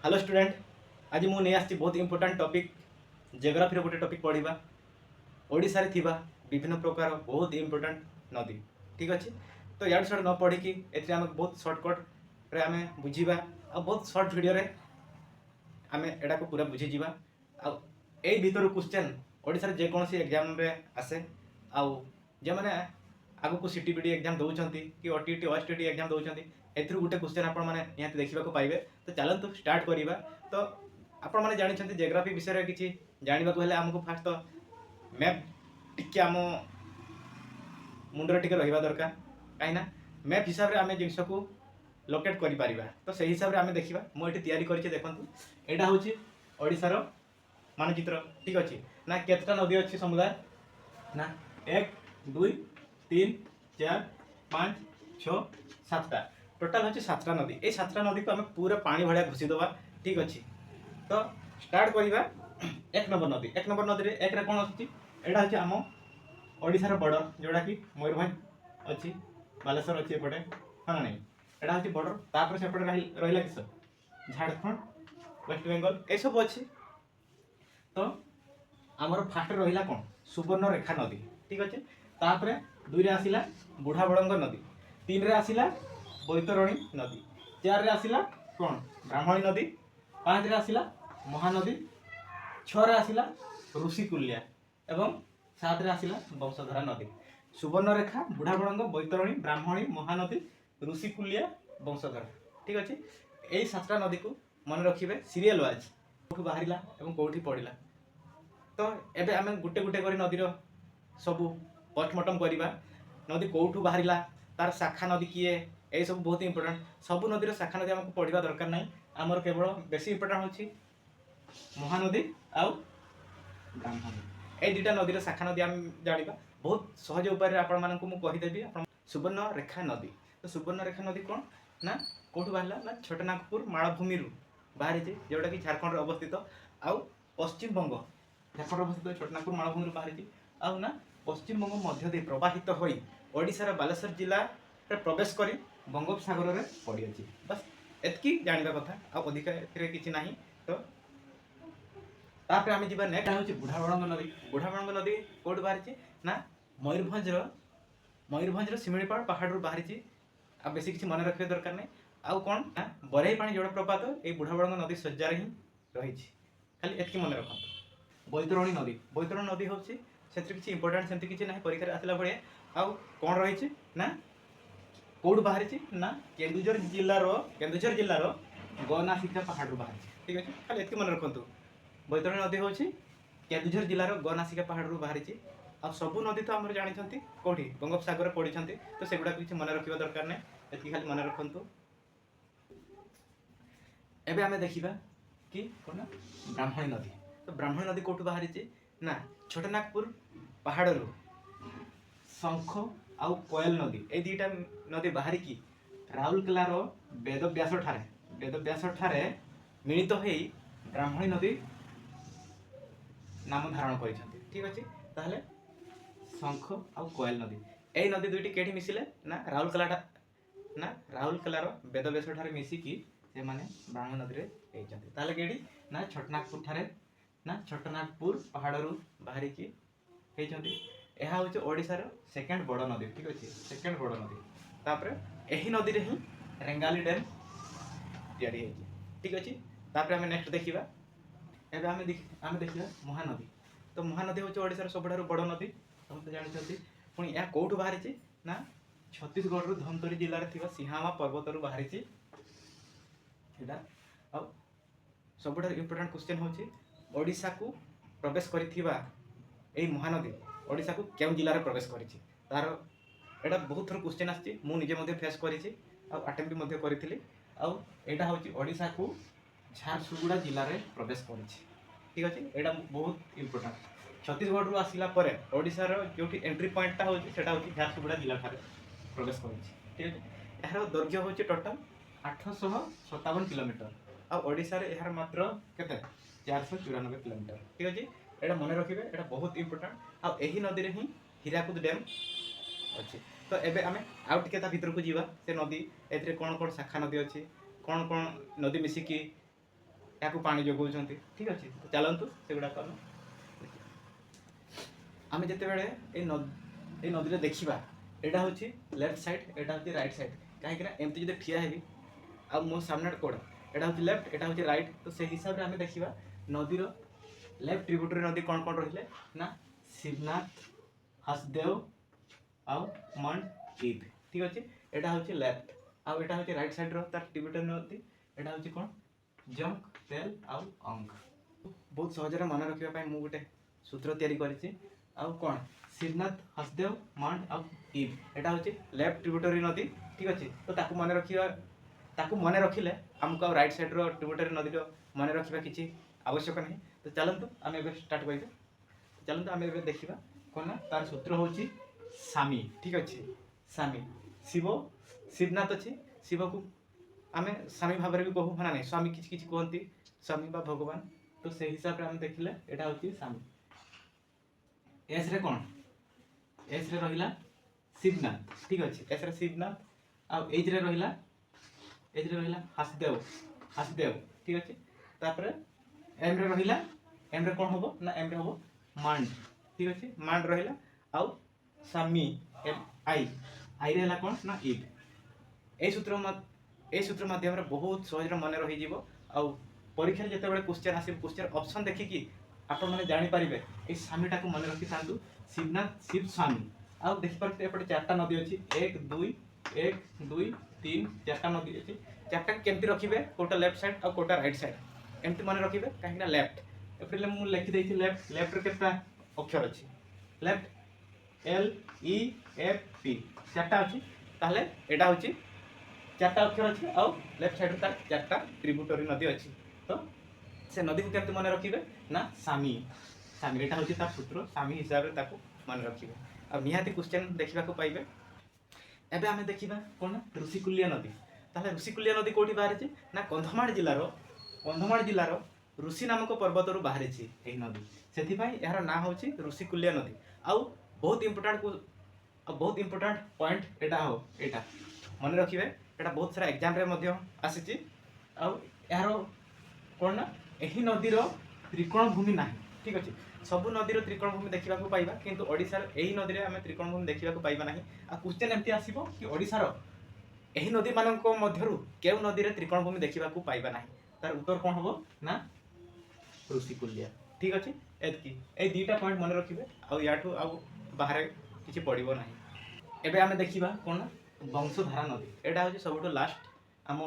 Hello student. आज मुझे आसी बहुत इंपोर्टाट टॉपिक जियोग्राफी गोटे टॉपिक पढ़ा ओडिशा रे थिबा विभिन्न प्रकार बहुत इंपोर्टाट नदी। ठीक अच्छे तो यार साइड न पढ़ी एम बहुत सर्टकट रे आम बुझा आ बहुत सर्ट भिडियो रे आम एटा को पूरा बुझीजा आ भर क्वेश्चन ओडिशा जेकोसी एग्जाम रे आसे आउ जे मैंने आग को सीटीबीटी एग्जाम दौरान कि ओटीटी ओएसटीटी एग्जाम दौरान एथुरु गोटे क्वेश्चन आपण मैंने निहाती देखा पाइबे। तो चलतु स्टार्ट करवा। तो आपण मैंने जानते जियोग्राफी विषय में किसी जानवा हेल्ले आमको फास्ट तो मैप टिके आम मुंडर टिके रहा दरकार कहीं मैप हिसाब से आम जिन को लोकेट कर तो से हिसाब से आम देखा मुझे तैयारी कर यहाँ हूँ ओडिशार मानचित्र। ठीक अच्छे ना केतटा नदी अच्छी समुदाय ना 1 2 3 4 5 6 7टा टोटाल अच्छे 7टा नदी। ये 7टा नदी को आम पूरा पानी भाया घुषीदबा। ठीक अच्छे तो स्टार्ट करवा 1 नंबर नदी। 1 नंबर नदी एक कौन अच्छी यहाँ हूँ आम ओडिशार बॉर्डर जोड़ा कि मयूरभंज अच्छी बालेश्वर अच्छी एपटे हाँ ना नहीं यहाँ हूँ बॉर्डर तापर सेपटे रहा किस झारखंड वेस्ट बेंगल ये सब अच्छी। तो आमर फास्ट रहा कौन सुवर्णरेखा नदी। ठीक अच्छे तापर 2 रे आसिला बुढ़ाबड़ंग नदी 3 रे आसिला बैतरणी नदी 4 रे आसिला कौन ब्राह्मणी नदी 5 रे आसिला महानदी 6 रे आसिला ऋषिकुल्या एवं 7 रे आसिला वंशधारा नदी। सुवर्णरेखा बुढ़ाबड़ंग बैतरणी ब्राह्मणी महानदी ऋषिकुल्या वंशधारा। ठीक अच्छे यही 7टा नदी को मन रखिए सीरियल वाइज कौटू बाहर और कौटी पड़ा। तो एबे आम गुटे गुटे कर नदीर सबू पोस्टमार्टम करवा नदी कौटू बाहर तार शाखा नदी किए यही सब बहुत इंपोर्टेंट। सबू नदीर शाखा नदी आमको पढ़ा दरकार ना आमर केवल बेसी इंपोर्टेंट होची महानदी आउ ब्राह्मणी ये 2टा नदीर शाखा नदी आम जाना बहुत सहज उपाय आपण मानक मुझेदेवी सुवर्णरेखा नदी। तो सुवर्णरेखा नदी कौन ना कौटू बाहर ना छोटनागपुर मालभूमि बाहरी जोटा कि झारखंड अवस्थित आउ पश्चिम बंग झारखंड अवस्थित छोटनागपुर मालभूमि बाहरी आउ ना पश्चिम बंग मध्य दे प्रवाहित हो ओडिशार बालेश्वर जिला प्रवेश कर बंगोपसागर में पड़ी अच्छी। बस एतकी जानवा कथा अधिक किसी ना। तो तापर आम जी नेक्स्ट हूँ बुढ़ाबड़ंग नदी। बुढ़ाबड़ंग नदी कौट बाहरी ना मयूरभंजर शिमिलीपाल पहाड़ बाहरी आ बेसी किसी मन रखा दरकार नहीं। आउ कौन ना बरही पानी जलप्रपात ये बुढ़ाबड़ंग नदी सज्जार ही रही खाली एतकी मन रखु। बैतरणी नदी हूँ से किसी इंपोर्टाट सेमती किसी ना परीक्षा आसला भाई आउ कौन रही ना कौट बाहरी ना केन्दुझर जिलार गनासिका पहाड़ बाहरी। ठीक अच्छे खाली एतकी मन रखु। बैतरणी नदी हूँ केन्दुझर जिलार गनासिका पहाड़ बाहरी आ सबू नदी तो आम जानते कौटी बंगोपसागर पड़ी तो सेगुड़ा किसी मन रखा दरकार ना एतकी खाली मन रखु। एबे आमे देखिबा कि कोना ब्राह्मणी नदी। तो ब्राह्मणी नदी कौटू बाहरी ना छोटनागपुर पहाड़ शंख आउ कोयल नदी ये 2टा नदी बाहरी की राउरकेलार वेदव्यास ठारे मिलित हो ब्राह्मणी नदी नाम धारण कर। ठीक अच्छे ताहले शंख आउ कोयल नदी यही नदी 2टी केठी मिसिले ना राउरकेलार वेदव्यास ठारे मिसिकी से माने ब्राह्मणी नदी में कहीं ना छोटनागपुर ठारे ना छोटनागपुर पहाड़ बाहरी की यह हूँ ओडिशार सेकेंड बड़ नदी। ठीक अच्छे सेकेंड बड़ नदी तापर यही नदी में ही रेंगाली डैम तैयारी। ठीक अच्छे तापर आम नेक्स्ट देखा एवं आम देखा महानदी। तो महानदी हूँ ओडिशार सबुठारु बड़ नदी समस्त जानते पुणी यह कौटू बाहरी ना छत्तीसगढ़ धमतरी जिले में सिहामा पर्वत बाहरी। सबुठ इंपोर्टाट क्वेश्चन हूँ ओडिशा को प्रवेश करिथिबा एई महानदी ओडिशा को केउं जिले में प्रवेश करिछि तार एटा बहुत थर क्वेश्चन आछि मु निजे मध्ये फेस करिछि आ अटेम्प्ट भी मध्ये करिथिली। आ एटा होछि ओडिशा को झारसुगुड़ा जिले में प्रवेश करिछि। ठीक अछि एटा बहुत इंपोर्टाट छत्तीसगढ़ रु आसिला परे ओडिशार जोटी एंट्री पॉइंटटा होछि सेटा होछि झारसुगुड़ा जिला ठारे प्रवेश करिछि। ठीक अछि एहार दैर्घ्य होछि टोटल 857 किलोमीटर आ ओडिशा रे यार मात्र केते 494 किलोमीटर। ठीक अच्छे यहाँ मन रखिए यहाँ बहुत इंपोर्टाट आ यही नदी में ही हीराकुद डैम अच्छे। तो एबे आमे आउ टिके ता भीतर को जीवा से नदी एथरे कौन कौन शाखा नदी अच्छी कौन कौन नदी मिसिकी या पानी जोगाउछन्ति ठीक अछि। तो चलंतु सेगुडा कम आमे जते बेले ए नदी रे देखिबा एटा होछि लेफ्ट साइड एटा होछि राइट साइड काहे कि ना एमति जदि ठिया हेबी आ मो सामने कोडा एटा होछि लेफ्ट एटा होछि राइट तो से हिसाब रे आमे देखिबा नदी रो लेफ्ट ट्रिब्यूटरी नदी कोन कोन रहिले ना शिवनाथ हसदेव आउ मंड ईद ठीक अछि। एटा होछि लेफ्ट आउ एटा होछि राइट साइड रो तार ट्रिब्यूटरी नदी एटा होछि कोन जंक तेल आउ अंक बहुत सहज रे मन रखिबा पय मु गुटे सूत्र तयारी करिछि आउ कोन शिवनाथ हसदेव मंड आउ ईद एटा होछि लेफ्ट ट्रिब्यूटरी नदी ठीक अछि। तो ताकू मन रखिले हमको आउ राइट साइड रो ट्रिब्यूटरी नदी रो मन रखिबा किछि आवश्यक नहीं। तो चलंतु आमे एबे स्टार्ट करिबे। चलंतु आमे एबे देखिबा कोन ना तार सूत्र होछि सामी ठीक अछि। सामी शिव शिवनाथ अछि शिव को आमे स्वामी भाव रे भी कहू हना नहीं स्वामी किछ किछ कहंती स्वामी बा भगवान तो से हिसाब रे हम देखिले एटा होछि स्वामी। एस रे कोन एस रे रहिला शिवनाथ ठीक अछि एस रे शिवनाथ आ एज रे रहिला हसदेव हसदेव ठीक अछि। तापर एम रे रहिला एम रे कोन होबो ना एम रे होबो मांड ठीक अछि मांड रहिला आ स्वामी एम आई आई रे हला कोन ना ईद ए सूत्र माध्यम रे बहुत सहज रे मन रहि जीवो आ परीक्षा रे जते बेले क्वेश्चन आसी क्वेश्चन ऑप्शन देखि कि आपण माने जानि परिबे ए स्वामीटा को मन रखि थांतु शिवनाथ शिव स्वामी आ देखि परते एपटे चारटा नदी अछि 1 2 3 चारटा नदी अछि चारटा केमति रखिबे कोटा लेफ्ट साइड आ कोटा राइट साइड एमति मन रखिबे काहे ना लेफ्ट एपटे मु लिखि देछि लेफ्ट लेफ्ट रे केता अक्षर अछि left L E F P चारटा अछि ताले एटा होछि चारटा अक्षर अछि आ लेफ्ट साइड रे चारटा ट्रिब्यूटरी नदी अछि। तो से नदी को केमति मन रखिबे ना सामी सामी एटा होछि तार सूत्र सामी हिसाब रे ताको मन रखिबे आ निहाती क्वेश्चन देखिबा को पाइबे। एबे आमे देखिबा कोन ऋषिकुल्य नदी ताले ऋषिकुल्य नदी कोठी बाहर छै ना कंधमाल जिल्ला रो ऋषि नामक पर्वत रु बाहर छै एही नदी सेथि पई एहार ना होछि ऋषिकुल्य नदी आ बहुत इंपोर्टेंट पॉइंट एटा हो एटा मन रखिबे एटा बहुत सारा एग्जाम रे मध्य आसी छी आ एहार कोन ना एही नदी रो त्रिकोण भूमि नाही ठीक अछि। सब नदी रो त्रिकोण भूमि देखिबा को पाइबा किंतु ओडिसा रो एही नदी रे हमें त्रिकोण भूमि देखिबा को पाइबा नाही आ क्वेश्चन एमति आसीबो कि ओडिसा रो एही नदी मानक मध्यरु केउ नदी रे त्रिकोण भूमि देखिबा को पाइबा नाही तार उत्तर कोन हबो ना ऋषिकुल्य ठीक अछि। एतकी ए दुईटा पॉइंट मन रखिबे आ याठू आ बाहर किछि पडिबो नाही। एबे हमें देखिबा कोन वंशधारा नदी एटा होछि सबटो लास्ट हम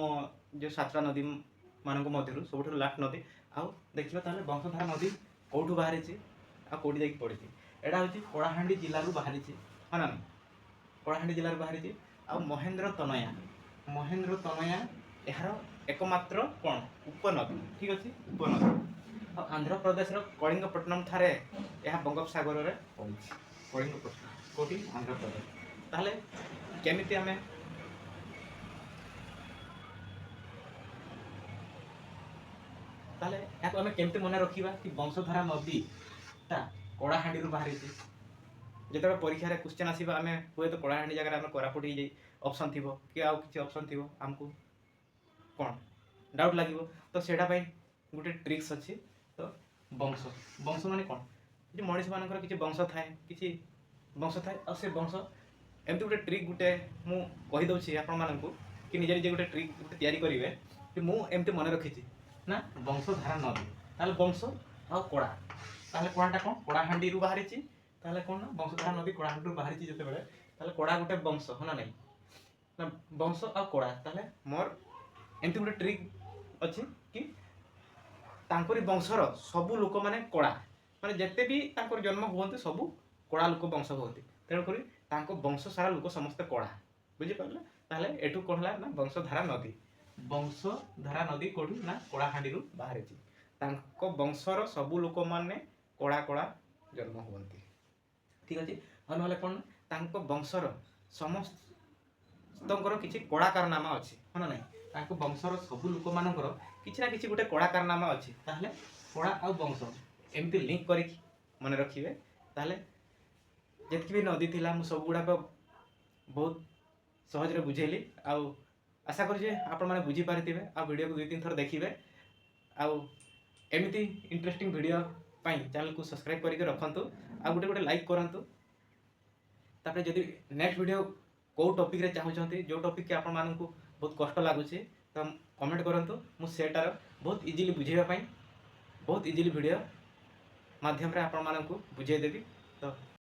जो सातटा नदी मानक मध्यरु सबटो लास्ट नदी आ देखिबा ताले वंशधारा नदी कोठू बाहर छि आ कोठी जाई पड़े छि एटा होछि कोडाहांडी जिल्ला रु बाहर छि हना कोडाहांडी जिल्ला रु बाहर छि आ महेंद्र तनया एहार एकमात्र कोन उपनदी ठीक अछि उपनदी आ आंध्र प्रदेश रो कलिंगपट्टनम थारे एहा बंगोपसागर रे पड़ी छि कलिंगपट्टनम कोठी आंध्र प्रदेश ताले केमिति हमें ताले याको हमें केमते मन रखिबा कि वंशधारा नदी ता कोडाहांडी रु बाहर छि जेतबे परीक्षा रे क्वेश्चन आसीबा हमें होय तो कोडाहांडी जगह रे हमें कोरापुट ही जाई ऑप्शन थिबो कि आउ किछि ऑप्शन थिबो हमकु कोन डाउट लागिबो तो सेडा पई गुटे ट्रिक्स अछि। तो वंश माने कोन जे मनीष मानकर किछि वंश थाए आ से वंश एमति गुटे ट्रिक गुटे मु कहि दउछि आपण मानकु कि निजे निजे गुटे ट्रिक गुटे तयारी करिवे कि मु एमति मन रखिछि ना वंशधारा नदी ताले वंश आ कोडा ताले कोडाटा कोन कोडाहांडी रु बाहर छि ताले कोन ना वंशधारा नदी कोडाहांडी रु बाहर छि जते बेले ताले कोडा गुटे वंश हना नै ना वंश आ कोडा ताले मोर एमति गुटे ट्रिक अछि कि तांकरी वंशर सबु लोक माने कोडा माने जते भी तांकर जन्म होवंते सबु कोडा लोक वंश होवंते तेण करी तांको वंश सारा लोक समस्त कोडा बुझि पारले ताले एटू कहला ना वंशधारा नदी कोठी ना कोडाहांडी रु बाहर छि तांको वंशर सबु लोक माने कोडा कोडा जन्म होवंते ठीक अछि। अनहले कोन तांको वंशर समस्त तंकर किछि कोडा कारनामा अछि हना नै तांको वंशर सबु लोक मानकर किछि ना किछि गुटे कोडा कारनामा अछि ताहले कोडा आ वंश एमति लिंक करी मन रखिबे ताहले जेतकी भी नदी थिला मु सब गुडा को बहुत सहज रे बुझेली आ आशा करू जे आपण माने बुझी पारिथिबे आ वीडियो को दुई तीन थर देखिबे आउ एमती इंटरेस्टिंग वीडियो पाई चैनल को सब्सक्राइब करके रखंतु आ गोटे गोटे लाइक करंतु तापर जदि नेक्स्ट वीडियो को टॉपिक रे चाहूचंती जो टॉपिक के आपण मानकु बहुत कष्ट लागुचे तो कमेंट करंतु मु सेटार बहुत इजीली बुझेबा पाई बहुत इजीली वीडियो माध्यम रे आपण मानकु बुझेई देबी। तो